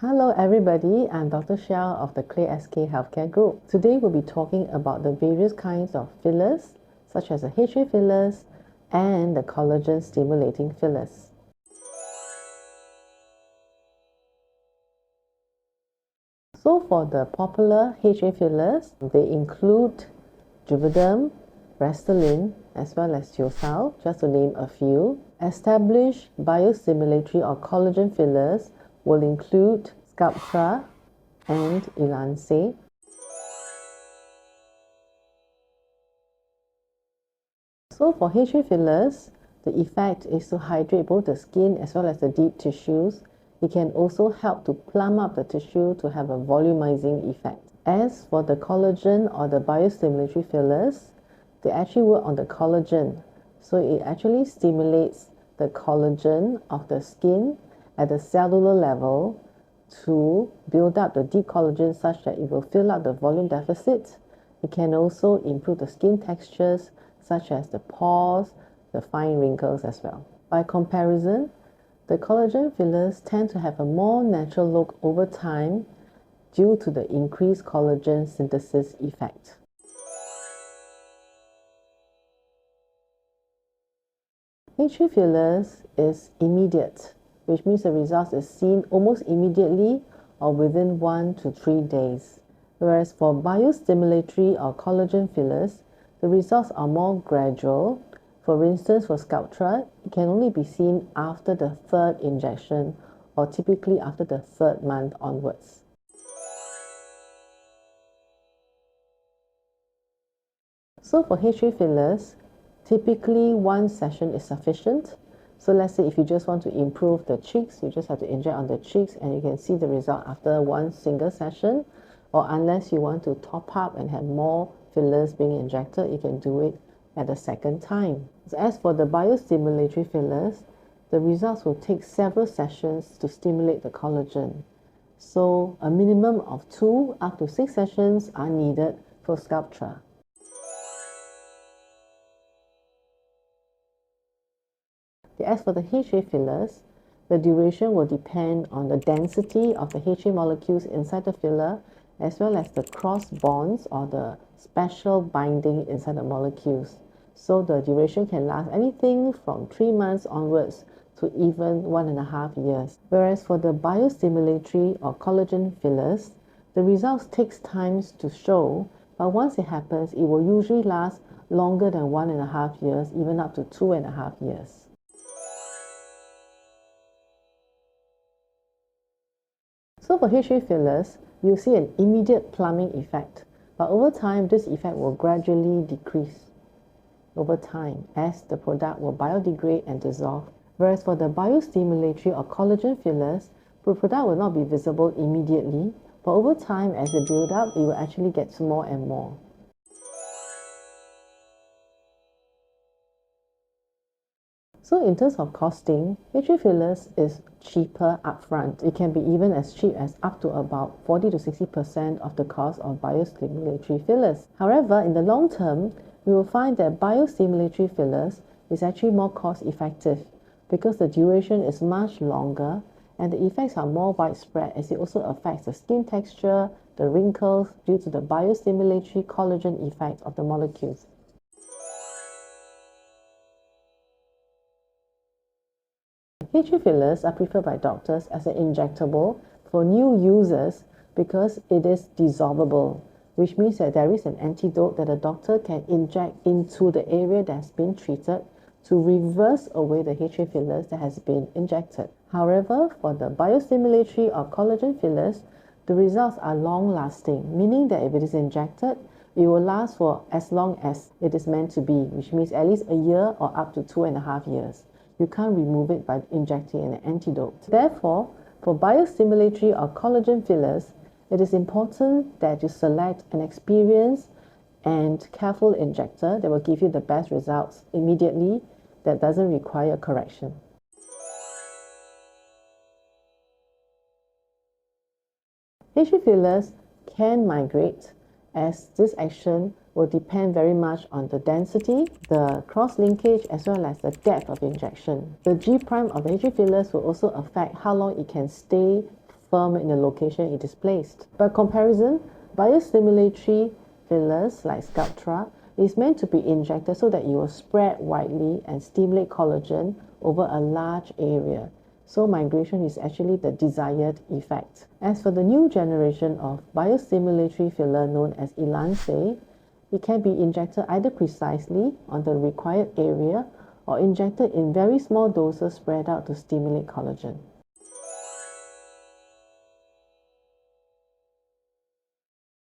Hello everybody, I'm Dr. Shiau of the Clay SK Healthcare Group. Today we'll be talking about the various kinds of fillers, such as the HA fillers and the collagen stimulating fillers. So for the popular HA fillers, they include Juvederm, Restylane, as well as Teosol, just to name a few. Established biostimulatory or collagen fillers will include Sculptra and Ellanse. So for HA fillers, the effect is to hydrate both the skin as well as the deep tissues. It can also help to plump up the tissue to have a volumizing effect. As for the collagen or the biostimulatory fillers, they actually work on the collagen. So it actually stimulates the collagen of the skin at the cellular level to build up the deep collagen such that it will fill up the volume deficit. It can also improve the skin textures such as the pores, the fine wrinkles as well. By comparison, the collagen fillers tend to have a more natural look over time due to the increased collagen synthesis effect. HA fillers is immediate, which means the result is seen almost immediately or within 1 to 3 days. Whereas for biostimulatory or collagen fillers, the results are more gradual. For instance, for Sculptra, it can only be seen after the 3rd injection or typically after the 3rd month onwards. So for HA fillers, typically one session is sufficient. So let's say if you just want to improve the cheeks, you just have to inject on the cheeks and you can see the result after one single session. Or unless you want to top up and have more fillers being injected, you can do it at the second time. As for the biostimulatory fillers, the results will take several sessions to stimulate the collagen. So a minimum of 2 up to 6 sessions are needed for Sculptra. As for the HA fillers, the duration will depend on the density of the HA molecules inside the filler as well as the cross bonds or the special binding inside the molecules. So the duration can last anything from 3 months onwards to even 1.5 years. Whereas for the biostimulatory or collagen fillers, the results takes time to show, but once it happens, it will usually last longer than 1.5 years, even up to 2.5 years. So for HA fillers, you'll see an immediate plumbing effect, but over time this effect will gradually decrease over time as the product will biodegrade and dissolve. Whereas for the biostimulatory or collagen fillers, the product will not be visible immediately, but over time as they build up, it will actually get more and more. So in terms of costing, HA fillers is cheaper upfront. It can be even as cheap as up to about 40 to 60% of the cost of biostimulatory fillers. However, in the long term, we will find that biostimulatory fillers is actually more cost effective because the duration is much longer and the effects are more widespread as it also affects the skin texture, the wrinkles due to the biostimulatory collagen effect of the molecules. HA fillers are preferred by doctors as an injectable for new users because it is dissolvable, which means that there is an antidote that a doctor can inject into the area that has been treated to reverse away the HA fillers that has been injected. However, for the biostimulatory or collagen fillers, the results are long-lasting, meaning that if it is injected, it will last for as long as it is meant to be, which means at least a year or up to 2.5 years. You can't remove it by injecting an antidote. Therefore, for biostimulatory or collagen fillers, it is important that you select an experienced and careful injector that will give you the best results immediately that doesn't require correction. HA fillers can migrate as this action will depend very much on the density, the cross-linkage, as well as the depth of injection. The G' of the HA fillers will also affect how long it can stay firm in the location it is placed. By comparison, biostimulatory fillers like Sculptra is meant to be injected so that it will spread widely and stimulate collagen over a large area. So migration is actually the desired effect. As for the new generation of biostimulatory filler known as Ellanse, it can be injected either precisely on the required area or injected in very small doses spread out to stimulate collagen.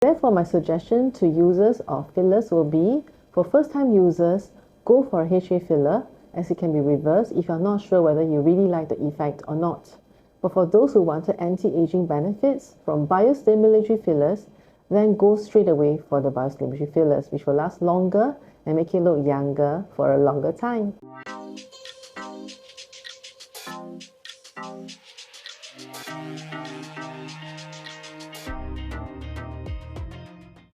Therefore, my suggestion to users of fillers will be, for first-time users, go for a HA filler, as it can be reversed if you're not sure whether you really like the effect or not. But for those who wanted anti-aging benefits from biostimulatory fillers, then go straight away for the biostimulatory fillers, which will last longer and make you look younger for a longer time.